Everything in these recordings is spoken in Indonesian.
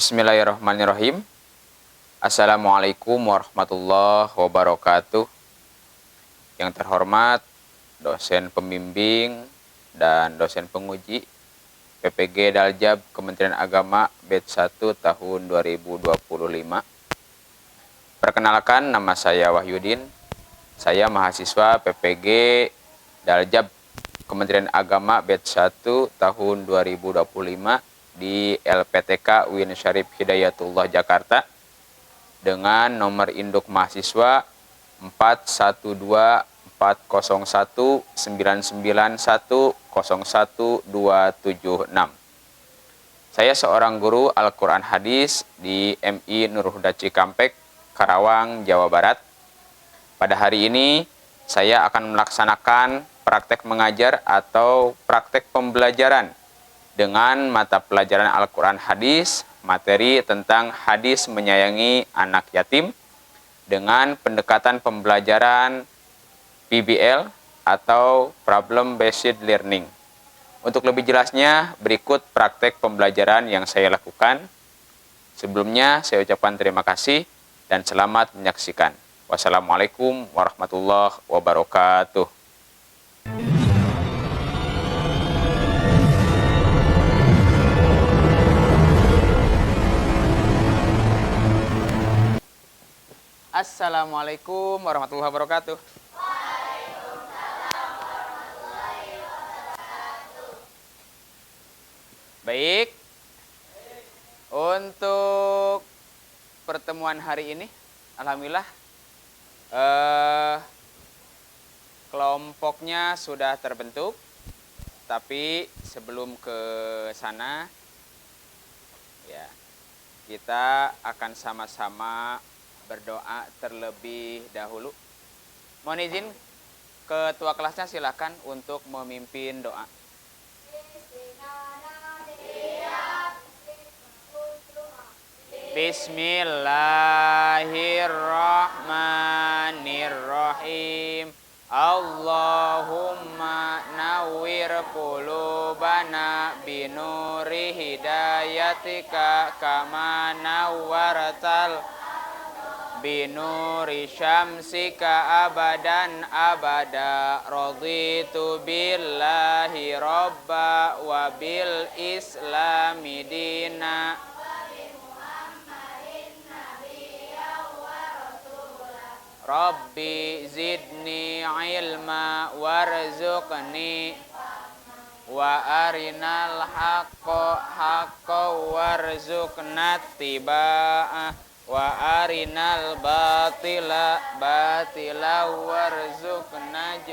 Bismillahirrahmanirrahim. Assalamualaikum warahmatullahi wabarakatuh. Yang terhormat dosen pembimbing dan dosen penguji PPG Daljab Kementerian Agama Batch 1 tahun 2025. Perkenalkan, nama saya Wahyudin. Saya mahasiswa PPG Daljab Kementerian Agama Batch 1 tahun 2025 di LPTK UIN Syarif Hidayatullah Jakarta dengan nomor induk mahasiswa 4124199101276. Saya seorang guru Al-Quran Hadis di MI Nurul Huda Cikampek, Karawang, Jawa Barat. Pada hari ini saya akan melaksanakan praktek mengajar atau praktek pembelajaran dengan mata pelajaran Al-Quran Hadis, materi tentang hadis menyayangi anak yatim, dengan pendekatan pembelajaran PBL atau Problem Based Learning. Untuk lebih jelasnya, berikut praktek pembelajaran yang saya lakukan. Sebelumnya, saya ucapkan terima kasih dan selamat menyaksikan. Wassalamualaikum warahmatullahi wabarakatuh. Assalamualaikum warahmatullahi wabarakatuh. Baik. Untuk pertemuan hari ini, alhamdulillah kelompoknya sudah terbentuk. Tapi sebelum ke sana, ya, kita akan sama-sama berdoa terlebih dahulu. Mohon izin, ketua kelasnya silakan untuk memimpin doa. Bismillahirrahmanirrahim. Allahumma nawwir qulubana binuri hidayatika kama nawwartal binuri syamsika abadan abada. Raditu billahi robba wa bil islami dina Rabbi zidni ilma warzuqni wa arinal haqqo haqqo warzuqna tiba'ah wa arinal batila batila warzuqna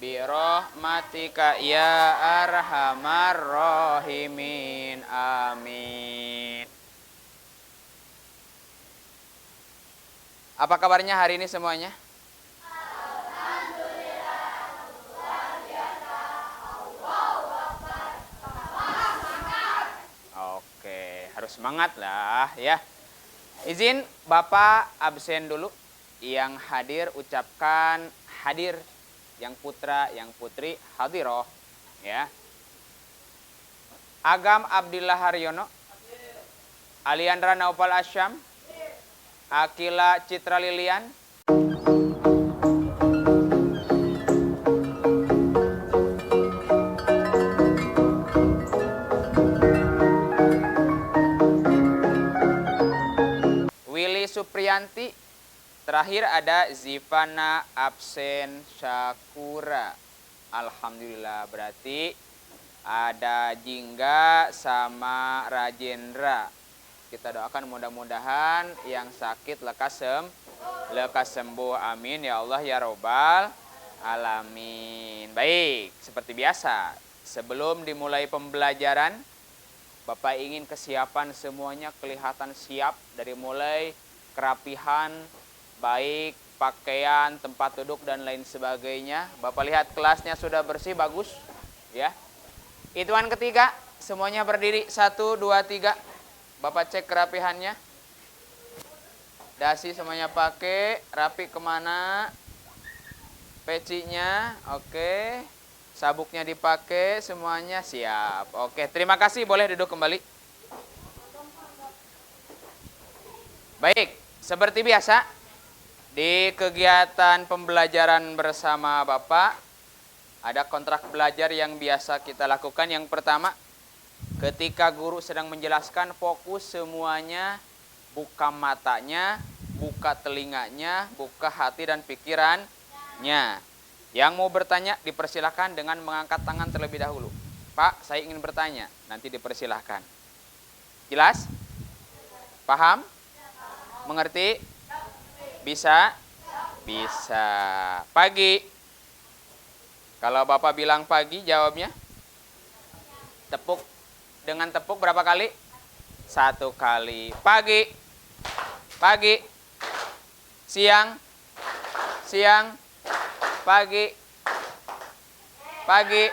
birahmatika ya arhamar rahimin. Amin. Apa kabarnya hari ini semuanya? Oke, harus semangat lah ya. Izin Bapak absen dulu. Yang hadir ucapkan hadir. Yang putra, yang putri hadiroh ya. Agam Abdillah Haryono, Aliandra Naufal Asyam, Akila Citra Lilian, Willy Supriyanti. Terakhir ada Zivana absen Syakura. Alhamdulillah, berarti ada Jingga sama Rajendra. Kita doakan mudah-mudahan yang sakit lekas sembuh. Amin ya Allah ya Robbal alamin. Baik, seperti biasa, sebelum dimulai pembelajaran, Bapak ingin kesiapan semuanya kelihatan siap, dari mulai kerapihan, baik pakaian, tempat duduk dan lain sebagainya. Bapak lihat kelasnya sudah bersih, bagus ya. Hitungan ketiga, semuanya berdiri, 1, 2, 3. Bapak cek kerapihannya. Dasi semuanya pakai, rapi kemana? Pecinya, oke. Sabuknya dipakai, semuanya siap. Oke, terima kasih, boleh duduk kembali. Baik, seperti biasa di kegiatan pembelajaran bersama Bapak ada kontrak belajar yang biasa kita lakukan. Yang pertama, ketika guru sedang menjelaskan, fokus semuanya, buka matanya, buka telinganya, buka hati dan pikirannya. Yang mau bertanya dipersilahkan dengan mengangkat tangan terlebih dahulu. Pak, saya ingin bertanya. Nanti dipersilahkan. Jelas? Paham? Mengerti? Bisa? Bisa. Pagi. Kalau Bapak bilang pagi, jawabnya? Tepuk. Dengan tepuk berapa kali? 1 kali. Pagi. Pagi. Siang. Siang. Pagi. Pagi.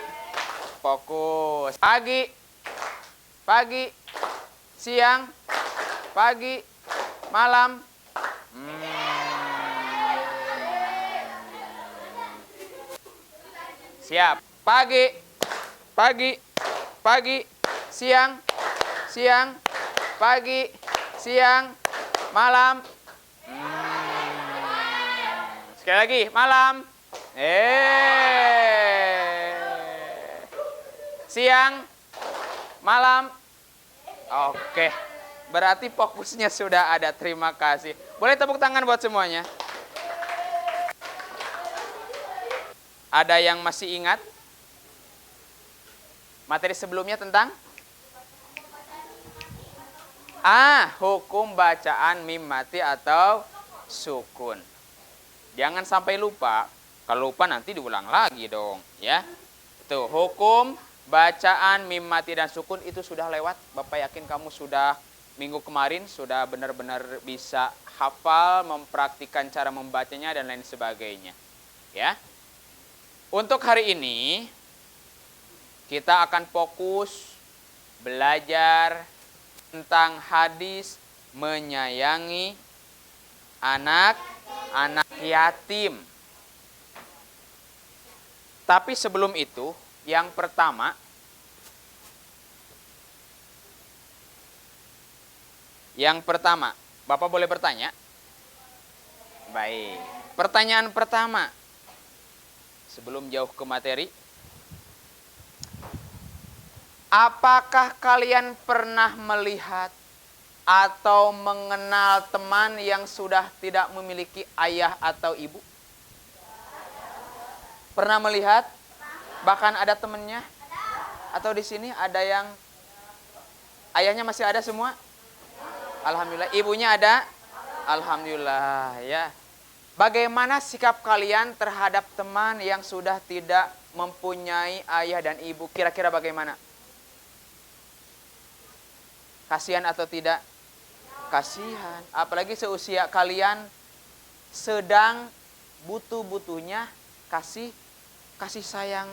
Fokus. Pagi. Pagi. Siang. Pagi. Malam. Siap. Pagi. Pagi. Pagi. Siang. Siang. Pagi. Siang. Malam. Sekali lagi. Malam. Siang. Malam. Oke. Berarti fokusnya sudah ada. Terima kasih. Boleh tepuk tangan buat semuanya. Ada yang masih ingat materi sebelumnya tentang hukum bacaan mim mati atau sukun. Jangan sampai lupa. Kalau lupa nanti diulang lagi dong, ya. Tuh, hukum bacaan mim mati dan sukun itu sudah lewat. Bapak yakin kamu sudah minggu kemarin sudah benar-benar bisa hafal, mempraktikkan cara membacanya dan lain sebagainya. Ya. Untuk hari ini kita akan fokus belajar tentang hadis menyayangi anak yatim. Tapi sebelum itu, yang pertama Bapak boleh bertanya? Baik. Pertanyaan pertama, sebelum jauh ke materi, apakah kalian pernah melihat atau mengenal teman yang sudah tidak memiliki ayah atau ibu? Pernah melihat? Bahkan ada temannya? Atau di sini ada yang ayahnya masih ada semua? Alhamdulillah. Ibunya ada? Alhamdulillah, ya. Bagaimana sikap kalian terhadap teman yang sudah tidak mempunyai ayah dan ibu? Kira-kira bagaimana? Kasihan atau tidak? Kasihan. Apalagi seusia kalian sedang butuh-butuhnya kasih sayang.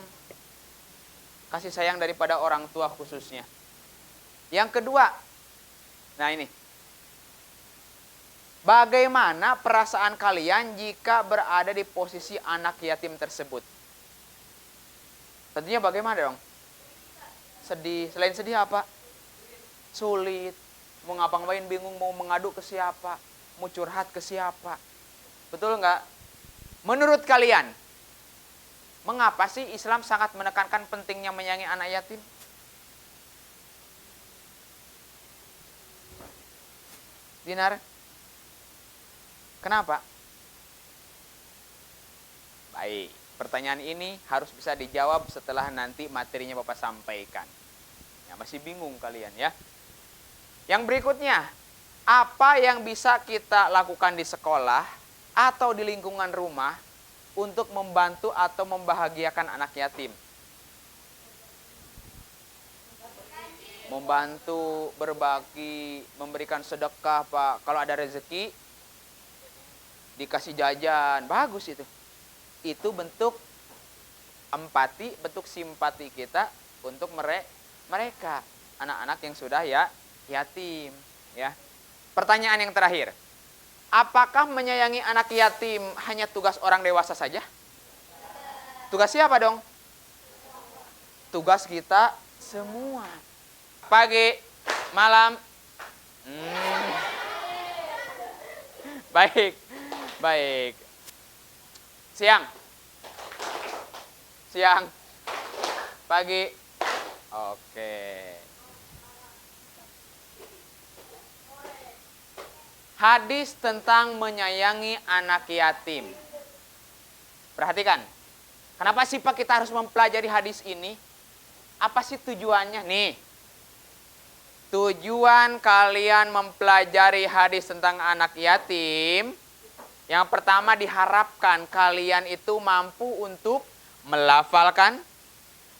Kasih sayang daripada orang tua khususnya. Yang kedua, nah ini. Bagaimana perasaan kalian jika berada di posisi anak yatim tersebut? Tentunya bagaimana dong? Sedih. Selain sedih apa? Sulit. Mau ngapa-ngapain bingung, mau mengadu ke siapa? Mau curhat ke siapa? Betul nggak? Menurut kalian, mengapa sih Islam sangat menekankan pentingnya menyayangi anak yatim? Dinar? Kenapa? Baik, pertanyaan ini harus bisa dijawab setelah nanti materinya Bapak sampaikan. Ya, masih bingung kalian ya. Yang berikutnya, apa yang bisa kita lakukan di sekolah atau di lingkungan rumah untuk membantu atau membahagiakan anak yatim? Membantu, berbagi, memberikan sedekah, Pak. Kalau ada rezeki, dikasih jajan, bagus itu. Itu bentuk empati, bentuk simpati kita untuk mereka, anak-anak yang sudah yatim, ya. Pertanyaan yang terakhir, apakah menyayangi anak yatim hanya tugas orang dewasa saja? Tugas siapa dong? Tugas kita semua. Pagi, malam, Baik, baik. Siang, siang, pagi. Oke. Hadis tentang menyayangi anak yatim. Perhatikan. Kenapa sih Pak kita harus mempelajari hadis ini? Apa sih tujuannya? Nih. Tujuan kalian mempelajari hadis tentang anak yatim, yang pertama diharapkan kalian itu mampu untuk melafalkan,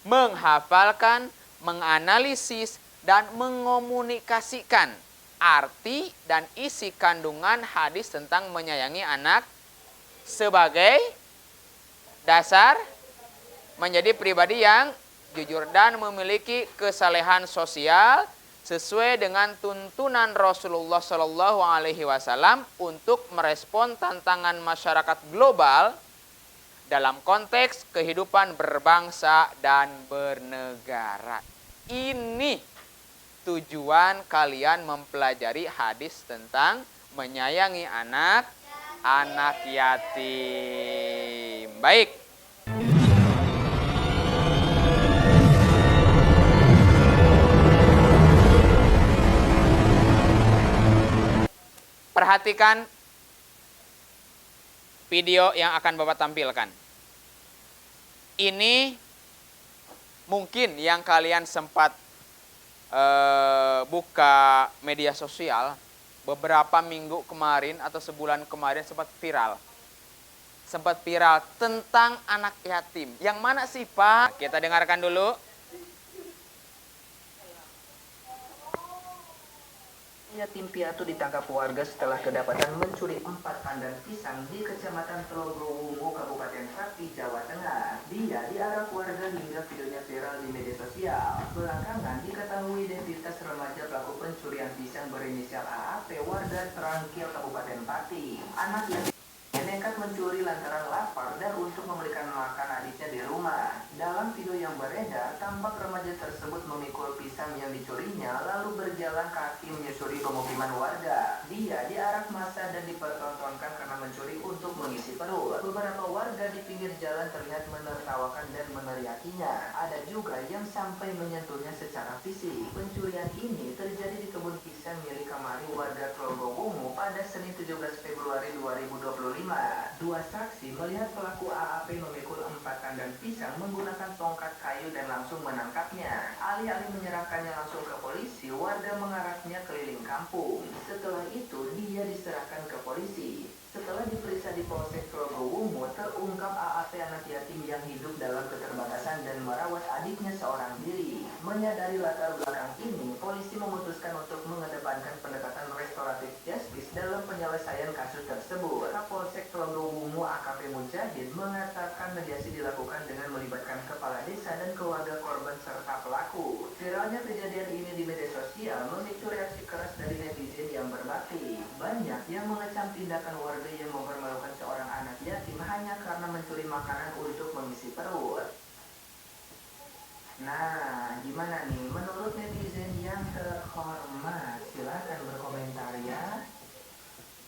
menghafalkan, menganalisis, dan mengomunikasikan arti dan isi kandungan hadis tentang menyayangi anak sebagai dasar menjadi pribadi yang jujur dan memiliki kesalehan sosial sesuai dengan tuntunan Rasulullah Shallallahu Alaihi Wasallam untuk merespon tantangan masyarakat global dalam konteks kehidupan berbangsa dan bernegara. Ini tujuan kalian mempelajari hadis tentang menyayangi anak yatim. Baik. Perhatikan video yang akan Bapak tampilkan. Ini mungkin yang kalian sempat buka media sosial beberapa minggu kemarin atau sebulan kemarin sempat viral. Sempat viral tentang anak yatim. Yang mana sih Pak? Kita dengarkan dulu. Yatim piatu ditangkap warga setelah kedapatan mencuri 4 tandan pisang di Kecamatan Telogowungu, Kabupaten Pati, Jawa Tengah. Dia diarak warga hingga videonya viral di media sosial. Belakangan diketahui identitas remaja pelaku pencurian pisang berinisial AAP warga Terangkil, Kabupaten Pati. Anak yatim nekat mencuri lantaran lapar dan untuk memberikan makan adiknya di rumah. Dalam video yang beredar, tampak remaja tersebut memikul pisang yang dicurinya lalu berjalan kaki menyusuri pemukiman warga. Dia diarak massa dan dipertontonkan karena mencuri untuk mengisi perut. Beberapa warga di pinggir jalan terlihat menertawakan dan meneriakinya. Ada juga yang sampai menyentuhnya secara fisik. Pencurian ini terjadi di kebun pisang milik Kamari warga Telogowungu pada Senin 17 Februari 2025. Dua saksi melihat pelaku AAP memikul 4 tandan pisang menggunakan tongkat kayu dan langsung menangkapnya. Alih-alih menyerahkannya langsung ke polisi, warga mengaraknya keliling kampung. Setelah itu, dia diserahkan ke polisi. Setelah diperiksa di Polsek Telogowungu, terungkap AAP anak yatim yang hidup dalam keterbatasan dan merawat adiknya seorang diri. Menyadari latar belakang ini, polisi memutuskan untuk mengedepankan pendekatan restoratif justice dalam penyelesaian kasus tersebut. Kapolsek Telogowungu AKP Mujahid mengatakan mediasi dilakukan dengan melibatkan kepala desa dan keluarga korban serta pelaku. Viralnya kejadian ini di media sosial memicu reaksi keras dari netizen yang berbakti. Banyak yang mengecam tindakan warga yang mempermalukan seorang anak yatim hanya karena mencuri makanan untuk mengisi perut. Nah, gimana nih menurut netizen yang terhormat? Silakan berkomentar ya.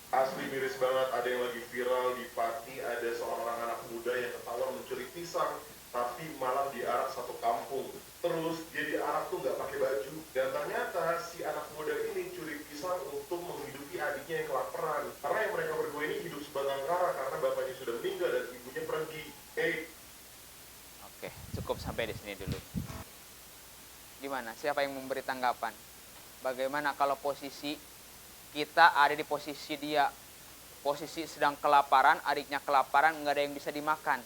Asli miris banget, ada yang lagi viral di Pati, ada seorang anak muda yang ketahuan mencuri pisang, tapi malah diarak satu kampung. Terus dia diarak tuh nggak pakai baju, dan ternyata si anak muda ini curi pisang untuk menghidupi adiknya yang kelaparan. Karena yang mereka berdua ini hidup sebatang kara karena bapaknya sudah meninggal dan ibunya pergi. Oke, cukup sampai di sini dulu. Gimana? Siapa yang memberi tanggapan? Bagaimana kalau posisi kita ada di posisi dia, posisi sedang kelaparan, adiknya kelaparan, nggak ada yang bisa dimakan.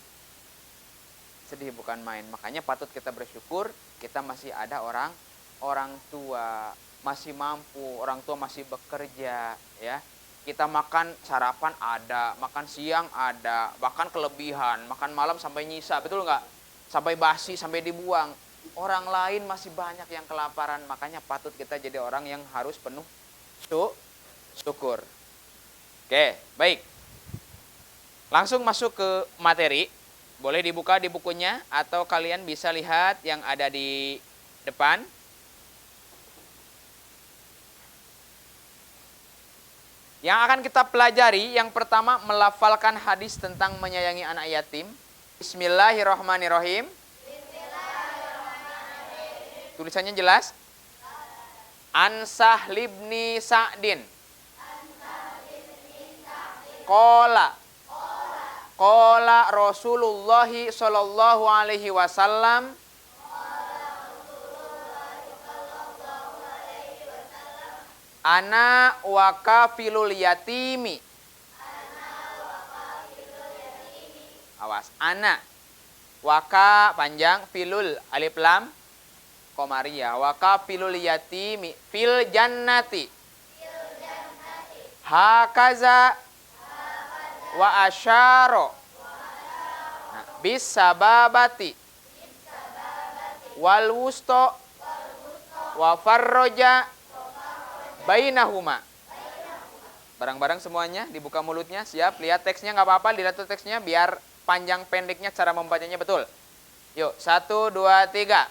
Sedih bukan main. Makanya patut kita bersyukur kita masih ada orang tua, masih mampu, orang tua masih bekerja, ya. Kita makan sarapan ada, makan siang ada, bahkan kelebihan, makan malam sampai nyisa, betul nggak? Sampai basi, sampai dibuang. Orang lain masih banyak yang kelaparan, makanya patut kita jadi orang yang harus penuh syukur. Oke, baik. Langsung masuk ke materi. Boleh dibuka di bukunya atau kalian bisa lihat yang ada di depan. Yang akan kita pelajari, yang pertama melafalkan hadis tentang menyayangi anak yatim. Bismillahirrahmanirrahim. Tulisannya jelas. An Sahl bin Sa'din. Qala Rasulullah sallallahu alaihi wasallam ana wa kafilul yatimi. Awas, ana waka panjang filul alif lam komariah wa kafilul yatimi fil jannati. Hakaza wa asyaro bis sababati wal wusto wa farroja bainahuma. Barang-barang semuanya dibuka mulutnya, siap. Lihat teksnya, nggak apa-apa, dilihat teksnya biar panjang pendeknya cara membacanya betul. Yuk, 1, 2, 3.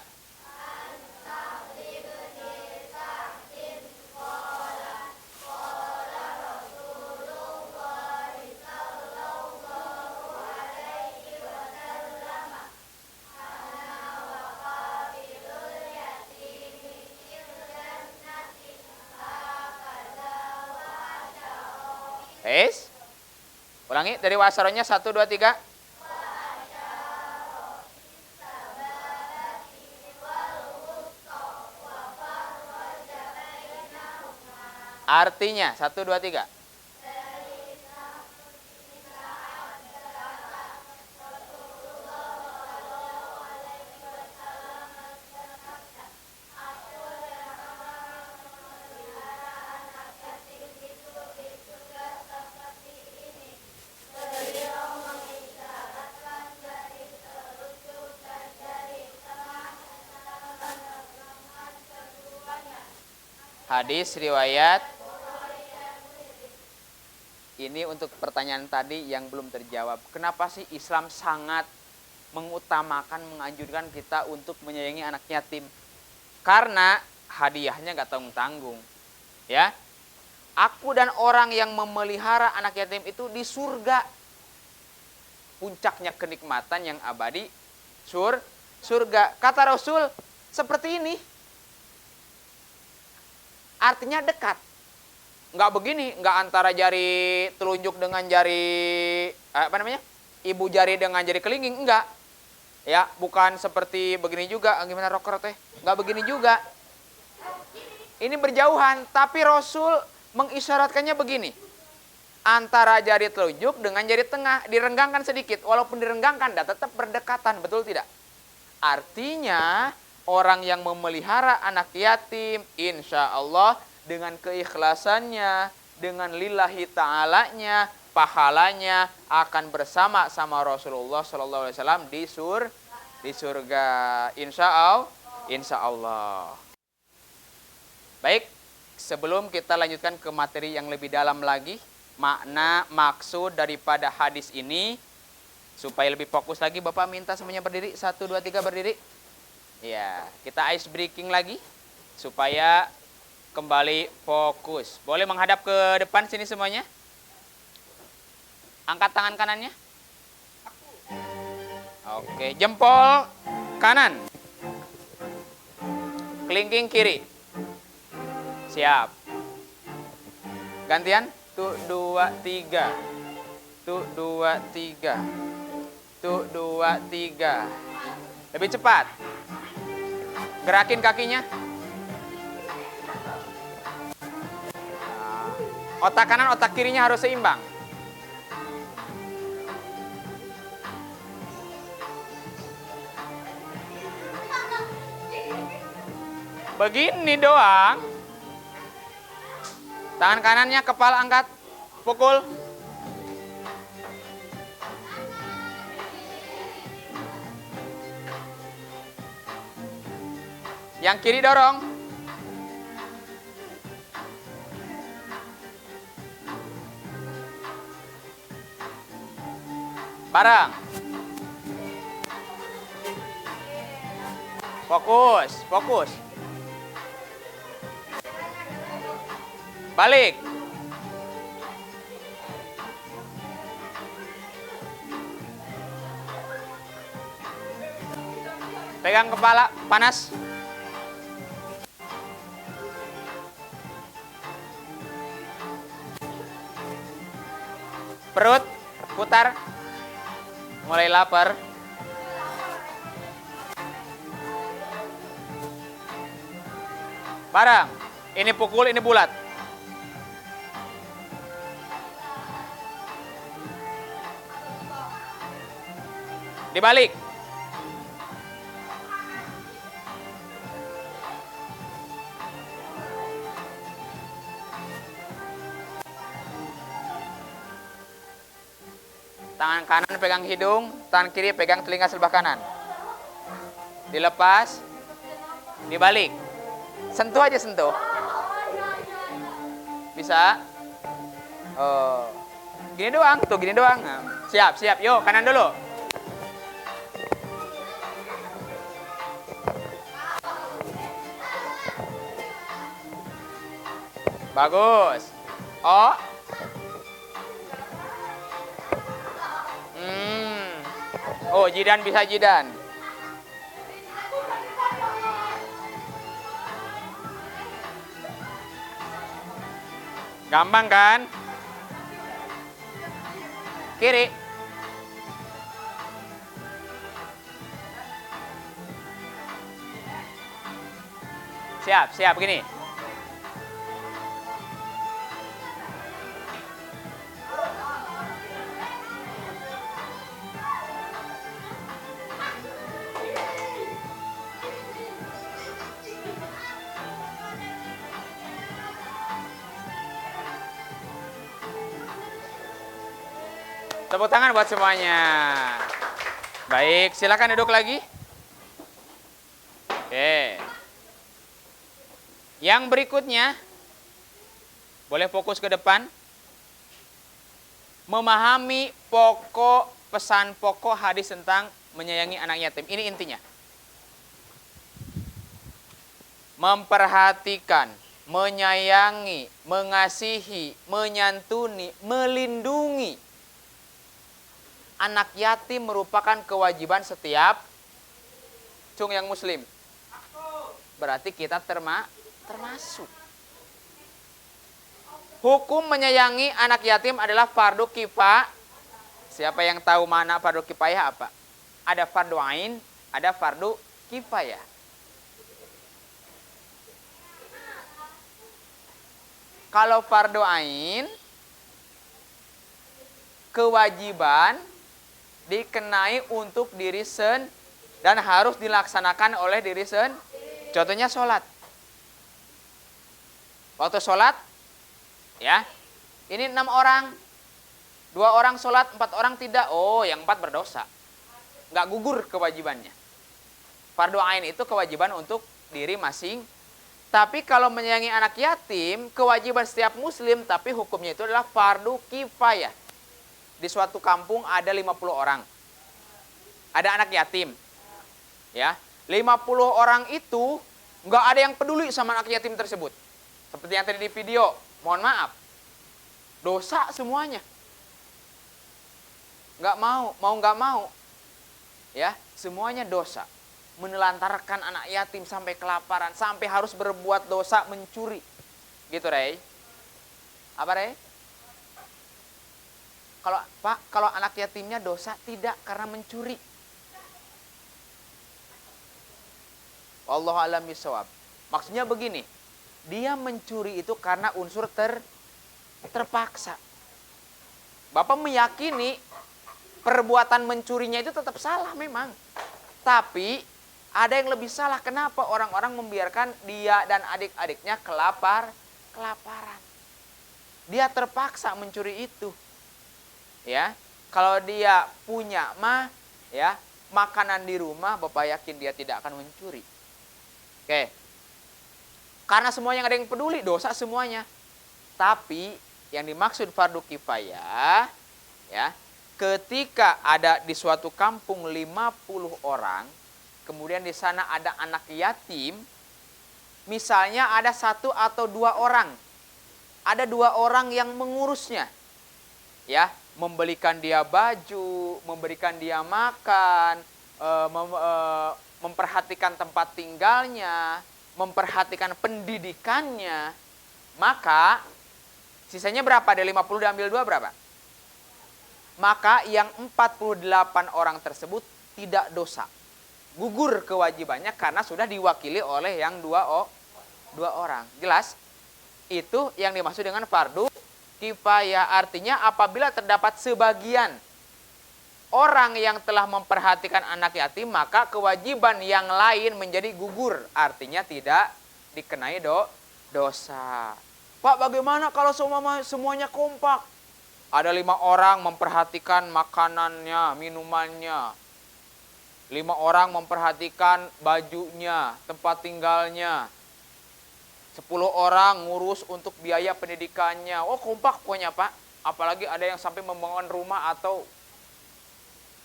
Ulangi dari wasaronya 1, 2, 3. Artinya 1, 2, 3. Hadis riwayat. Ini untuk pertanyaan tadi yang belum terjawab. Kenapa sih Islam sangat mengutamakan, menganjurkan kita untuk menyayangi anak yatim? Karena hadiahnya gak tanggung-tanggung. Ya, aku dan orang yang memelihara anak yatim itu di surga. Puncaknya kenikmatan yang abadi, surga. Kata Rasul seperti ini. Artinya dekat. Nggak begini, nggak antara jari telunjuk dengan jari ibu jari dengan jari kelingking, enggak. Ya, bukan seperti begini juga. Gimana rocker teh? Nggak begini juga. Ini berjauhan, tapi Rasul mengisyaratkannya begini. Antara jari telunjuk dengan jari tengah direnggangkan sedikit, walaupun direnggangkan tetap berdekatan, betul tidak? Artinya orang yang memelihara anak yatim, insya Allah dengan keikhlasannya, dengan lillahi ta'alanya, pahalanya akan bersama sama Rasulullah SAW di surga. Insya Allah. Baik, sebelum kita lanjutkan ke materi yang lebih dalam lagi, makna maksud daripada hadis ini, supaya lebih fokus lagi, Bapak minta semuanya berdiri. 1, 2, 3 berdiri. Ya, kita ice breaking lagi supaya kembali fokus. Boleh menghadap ke depan sini semuanya. Angkat tangan kanannya. Oke, jempol kanan. Kelingking kiri. Siap. Gantian. 1, 2, 3. 1, 2, 3. 1, 2, 3. Lebih cepat. Gerakin kakinya. Otak kanan, otak kirinya harus seimbang. Begini doang. Tangan kanannya kepala angkat. Pukul. Yang kiri dorong. Bareng. Fokus. Balik. Pegang kepala, panas. Perut, putar. Mulai lapar. Barang, ini pukul, ini bulat. Dibalik. Tangan kanan pegang hidung, tangan kiri pegang telinga sebelah kanan. Dilepas, dibalik. Sentuh aja, sentuh. Bisa? Oh. Gini doang, tuh gini doang. Siap, siap. Yuk, kanan dulu. Bagus. Oh. Oh, jidan bisa jidan. Gampang kan? Kiri. Siap, siap gini. Tepuk tangan buat semuanya. Baik, silakan duduk lagi. Oke. Yang berikutnya, boleh fokus ke depan. Memahami pokok pesan pokok hadis tentang menyayangi anak yatim. Ini intinya. Memperhatikan, menyayangi, mengasihi, menyantuni, melindungi anak yatim merupakan kewajiban setiap cung yang muslim. Berarti kita termasuk. Hukum menyayangi anak yatim adalah fardu kifayah. Siapa yang tahu mana fardu kifayah apa? Ada fardu ain, ada fardu kifayah. Kalau fardu ain, kewajiban dikenai untuk diri dan harus dilaksanakan oleh diri Contohnya sholat. Waktu sholat, ya, ini 6 orang, 2 orang sholat, 4 orang tidak. Oh, yang 4 berdosa, nggak gugur kewajibannya. Fardu ain itu kewajiban untuk diri masing. Tapi kalau menyayangi anak yatim, kewajiban setiap muslim, tapi hukumnya itu adalah fardu kifayah. Di suatu kampung ada 50 orang. Ada anak yatim. Ya, 50 orang itu nggak ada yang peduli sama anak yatim tersebut. Seperti yang tadi di video, mohon maaf. Dosa semuanya. Nggak mau. Ya, semuanya dosa. Menelantarkan anak yatim sampai kelaparan, sampai harus berbuat dosa mencuri. Gitu, Rey. Apa, Rey? Kalau anak yatimnya dosa tidak karena mencuri. Wallahu a'lam bishawab. Maksudnya begini, dia mencuri itu karena unsur terpaksa. Bapak meyakini perbuatan mencurinya itu tetap salah memang. Tapi ada yang lebih salah. Kenapa orang-orang membiarkan dia dan adik-adiknya kelaparan? Dia terpaksa mencuri itu. Ya, kalau dia punya ya, makanan di rumah, Bapak yakin dia tidak akan mencuri. Oke. Karena semuanya nggak ada yang peduli, dosa semuanya. Tapi yang dimaksud fardu kifayah, ya, ketika ada di suatu kampung 50 orang, kemudian di sana ada anak yatim, misalnya ada 1 atau 2 orang, ada 2 orang yang mengurusnya, ya, membelikan dia baju, memberikan dia makan, memperhatikan tempat tinggalnya, memperhatikan pendidikannya, maka sisanya berapa? Dari 50 diambil 2 berapa? Maka yang 48 orang tersebut tidak dosa. Gugur kewajibannya karena sudah diwakili oleh yang dua orang. Jelas? Itu yang dimaksud dengan fardu kifayah. Artinya apabila terdapat sebagian orang yang telah memperhatikan anak yatim, maka kewajiban yang lain menjadi gugur. Artinya tidak dikenai dosa. Pak, bagaimana kalau semuanya kompak? Ada 5 orang memperhatikan makanannya, minumannya. 5 orang memperhatikan bajunya, tempat tinggalnya. 10 orang ngurus untuk biaya pendidikannya. Oh, kompak pokoknya, Pak. Apalagi ada yang sampai membangun rumah atau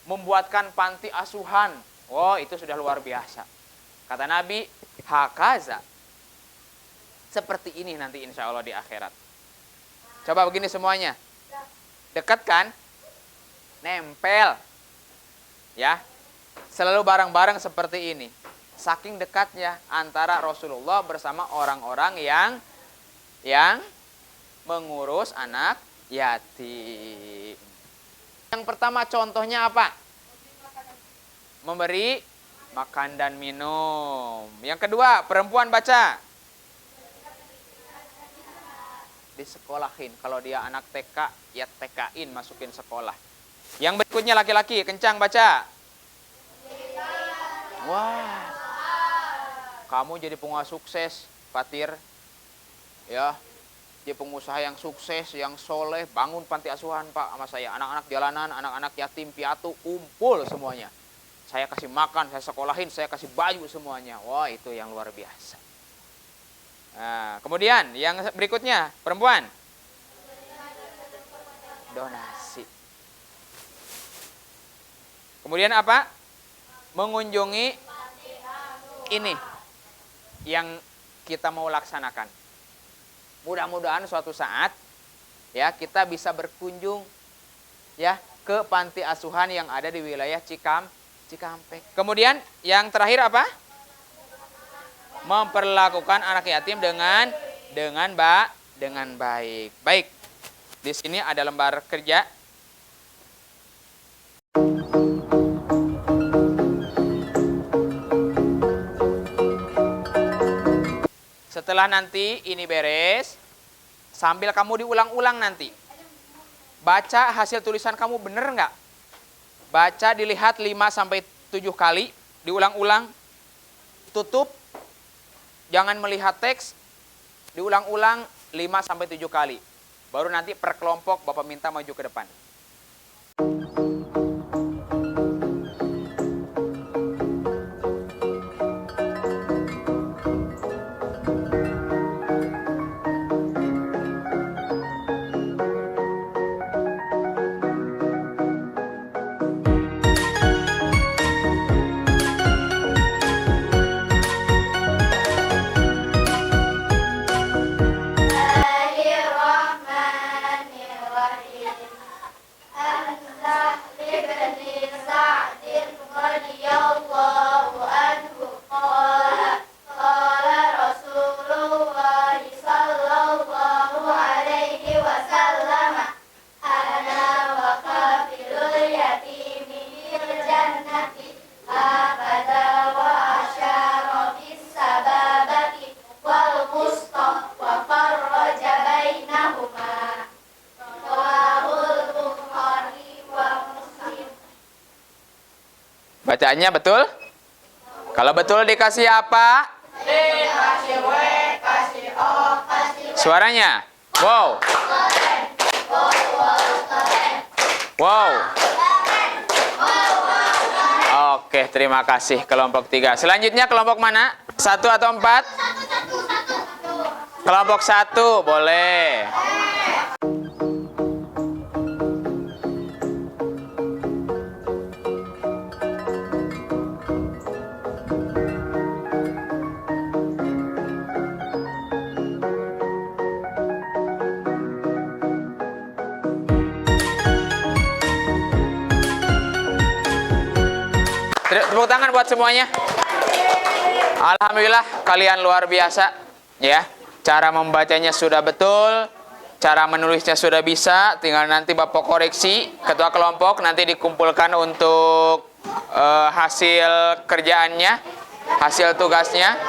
membuatkan panti asuhan. Oh, itu sudah luar biasa. Kata Nabi, hakaza. Seperti ini nanti insya Allah di akhirat. Coba begini semuanya. Dekat kan? Nempel. Ya. Selalu bareng-bareng seperti ini. Saking dekatnya antara Rasulullah bersama orang-orang yang mengurus anak yatim. Yang pertama contohnya apa? Memberi makan dan minum. Yang kedua, perempuan baca. Disekolahin. Kalau dia anak TK, ya TK-in, masukin sekolah. Yang berikutnya laki-laki, kencang baca. Wah. Kamu jadi pengusaha sukses, Fatir. Ya. Dia pengusaha yang sukses, yang soleh, bangun panti asuhan, Pak, sama saya. Anak-anak jalanan, anak-anak yatim piatu, kumpul semuanya. Saya kasih makan, saya sekolahin, saya kasih baju semuanya. Wah, itu yang luar biasa. Nah, kemudian yang berikutnya, perempuan. Donasi. Kemudian apa? Mengunjungi ini yang kita mau laksanakan. Mudah-mudahan suatu saat ya kita bisa berkunjung ya ke panti asuhan yang ada di wilayah Cikampek. Kemudian yang terakhir apa? Memperlakukan anak yatim dengan baik. Baik. Di sini ada lembar kerja. Setelah nanti ini beres, sambil kamu diulang-ulang nanti. Baca hasil tulisan kamu bener nggak? Baca dilihat 5-7 kali, diulang-ulang, tutup, jangan melihat teks, diulang-ulang 5-7 kali. Baru nanti per kelompok Bapak minta maju ke depan. Bacaannya betul? Kalau betul dikasih apa? Dikasih W, kasih O, kasih W. Suaranya? Wow. Wow. Oke, terima kasih kelompok 3. Selanjutnya kelompok mana? 1 atau 4? Kelompok 1, boleh. Tepuk tangan buat semuanya. Alhamdulillah kalian luar biasa ya. Cara membacanya sudah betul, cara menulisnya sudah bisa, tinggal nanti Bapak koreksi ketua kelompok, nanti dikumpulkan untuk hasil kerjaannya, hasil tugasnya.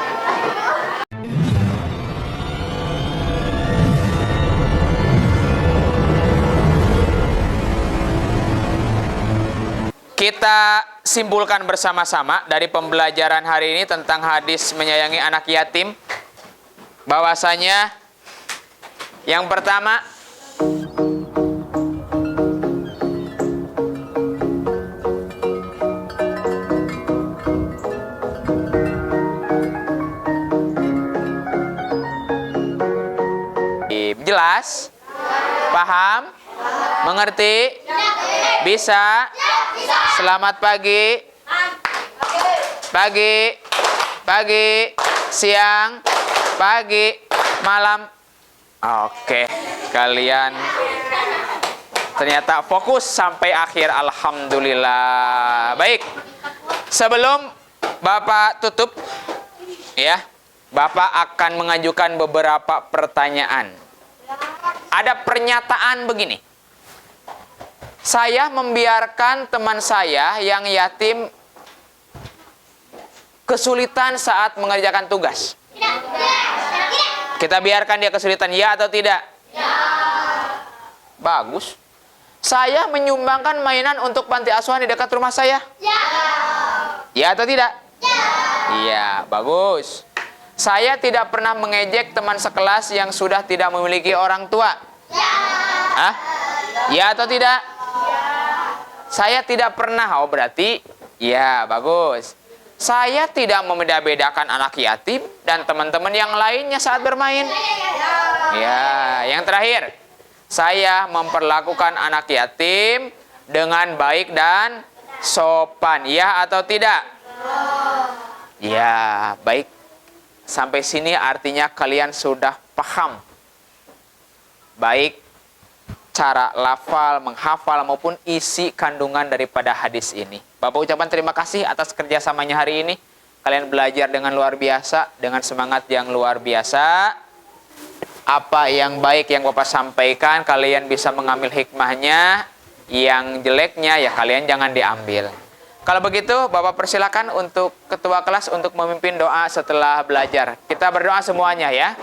Kita simpulkan bersama-sama dari pembelajaran hari ini tentang hadis menyayangi anak yatim, bahwasanya yang pertama, jelas, paham, mengerti, bisa. Selamat pagi, siang, pagi, malam. Oke, kalian ternyata fokus sampai akhir. Alhamdulillah. Baik, sebelum Bapak tutup, ya, Bapak akan mengajukan beberapa pertanyaan. Ada pernyataan begini. Saya membiarkan teman saya yang yatim kesulitan saat mengerjakan tugas. Kita biarkan dia kesulitan, ya atau tidak? Ya. Bagus. Saya menyumbangkan mainan untuk panti asuhan di dekat rumah saya. Ya. Ya atau tidak? Ya. Iya, bagus. Saya tidak pernah mengejek teman sekelas yang sudah tidak memiliki orang tua. Ya. Hah? Ya atau tidak? Saya tidak pernah, oh berarti ya bagus. Saya tidak membeda-bedakan anak yatim dan teman-teman yang lainnya saat bermain. Ya, yang terakhir, saya memperlakukan anak yatim dengan baik dan sopan, ya atau tidak? Ya, baik. Sampai sini artinya kalian sudah paham. Baik cara lafal, menghafal maupun isi kandungan daripada hadis ini. Bapak ucapan terima kasih atas kerjasamanya hari ini. Kalian belajar dengan luar biasa, dengan semangat yang luar biasa. Apa yang baik yang Bapak sampaikan, kalian bisa mengambil hikmahnya. Yang jeleknya ya kalian jangan diambil. Kalau begitu, Bapak persilakan untuk ketua kelas untuk memimpin doa setelah belajar. Kita berdoa semuanya ya.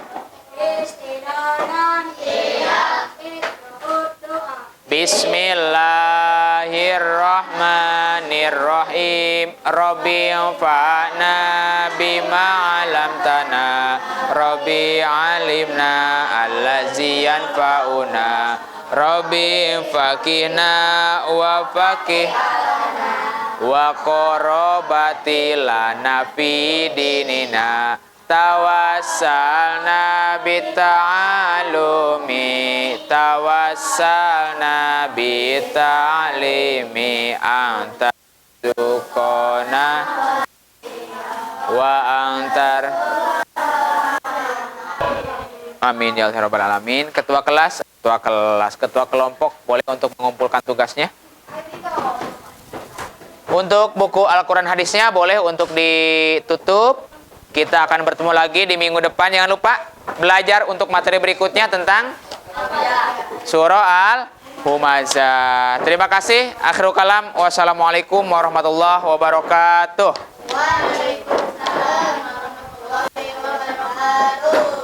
Bismillahirrahmanirrahim. Rabbi anfa'na bima 'allamtana. Rabbi 'alimna allazi yanfa'una. Rabbi faqihna wa faqih wa qarabati lana fi dinina. Tawassalna bita'alimi anta sukona wa antar. Amin ya rabbal alamin. Ketua kelas, ketua kelompok boleh untuk mengumpulkan tugasnya. Untuk buku Al-Quran hadisnya boleh untuk ditutup. Kita akan bertemu lagi di minggu depan. Jangan lupa belajar untuk materi berikutnya tentang surah Al-Humazah. Terima kasih. Akhirul kalam. Wassalamualaikum warahmatullahi wabarakatuh. Waalaikumsalam warahmatullahi wabarakatuh.